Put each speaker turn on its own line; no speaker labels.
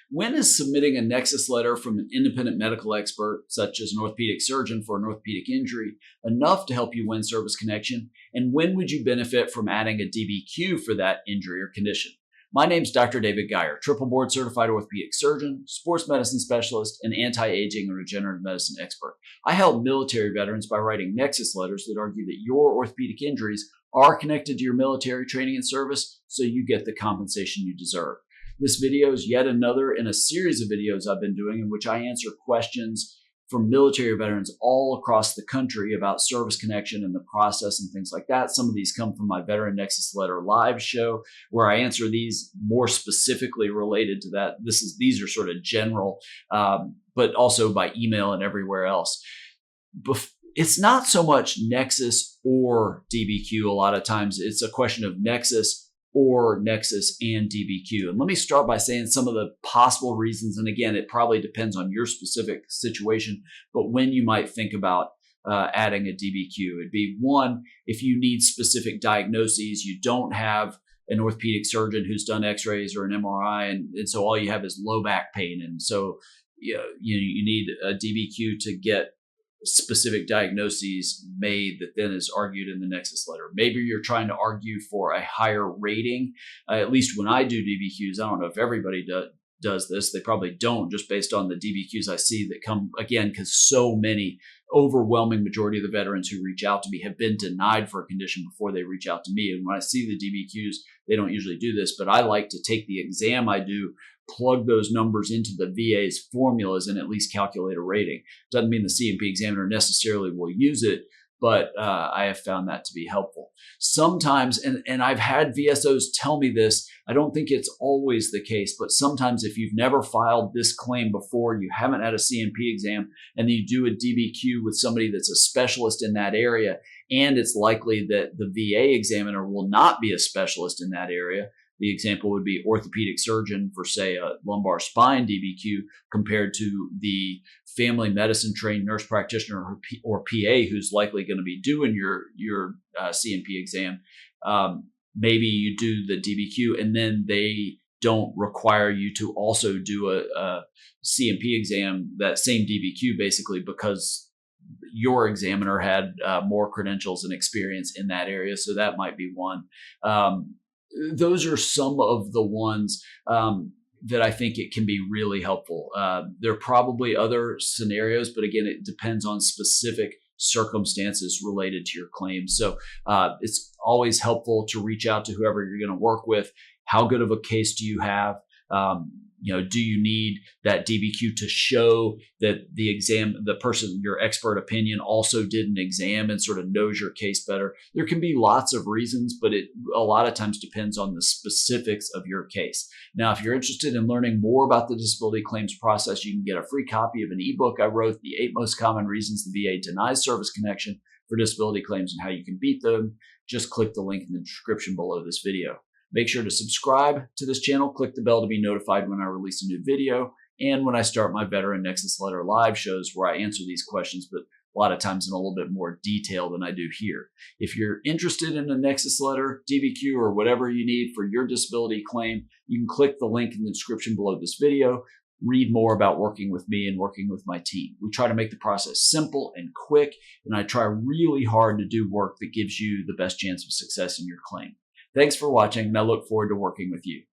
When is submitting a Nexus letter from an independent medical expert, such as an orthopedic surgeon for an orthopedic injury, enough to help you win service connection? And when would you benefit from adding a DBQ for that injury or condition? My name's Dr. David Geier, triple board certified orthopedic surgeon, sports medicine specialist, and anti-aging and regenerative medicine expert. I help military veterans by writing Nexus letters that argue that your orthopedic injuries are connected to your military training and service, so you get the compensation you deserve. This video is yet another in a series of videos I've been doing in which I answer questions from military veterans all across the country about service connection and the process and things like that. Some of these come from my Veteran Nexus Letter live show, where I answer these more specifically related to that. These are sort of general, but also by email and everywhere else. It's not so much Nexus or DBQ. A lot of times it's a question of Nexus or Nexus and DBQ. And let me start by saying some of the possible reasons. And again, it probably depends on your specific situation, but when you might think about adding a DBQ, it'd be one, if you need specific diagnoses, you don't have an orthopedic surgeon who's done x-rays or an MRI. And so all you have is low back pain. And so you need a DBQ to get specific diagnoses made that then is argued in the Nexus letter. Maybe you're trying to argue for a higher rating. At least when I do DBQs, I don't know if everybody does this. They probably don't, just based on the DBQs I see that come, again, because so many, overwhelming majority of the veterans who reach out to me have been denied for a condition before they reach out to me. And when I see the DBQs, they don't usually do this, but I like to take the exam I do, plug those numbers into the VA's formulas, and at least calculate a rating. Doesn't mean the C&P examiner necessarily will use it, but I have found that to be helpful. Sometimes, and I've had VSOs tell me this, I don't think it's always the case, but sometimes if you've never filed this claim before, you haven't had a C&P exam, and you do a DBQ with somebody that's a specialist in that area, and it's likely that the VA examiner will not be a specialist in that area. The example would be orthopedic surgeon for, say, a lumbar spine DBQ compared to the family medicine trained nurse practitioner or PA who's likely going to be doing your C&P exam. Maybe you do the DBQ and then they don't require you to also do a C&P exam, that same DBQ, basically because your examiner had more credentials and experience in that area. So that might be one. Those are some of the ones that I think it can be really helpful. There are probably other scenarios, but again, it depends on specific circumstances related to your claim. So it's always helpful to reach out to whoever you're going to work with. How good of a case do you have? Do you need that DBQ to show that the person, your expert opinion, also did an exam and sort of knows your case better? There can be lots of reasons, but it a lot of times depends on the specifics of your case. Now, if you're interested in learning more about the disability claims process, you can get a free copy of an ebook I wrote, The 8 Most Common Reasons the VA Denies Service Connection for Disability Claims and How You Can Beat Them. Just click the link in the description below this video. Make sure to subscribe to this channel, click the bell to be notified when I release a new video and when I start my Veteran Nexus Letter live shows where I answer these questions, but a lot of times in a little bit more detail than I do here. If you're interested in a Nexus Letter, DBQ, or whatever you need for your disability claim, you can click the link in the description below this video. Read more about working with me and working with my team. We try to make the process simple and quick, and I try really hard to do work that gives you the best chance of success in your claim. Thanks for watching, and I look forward to working with you.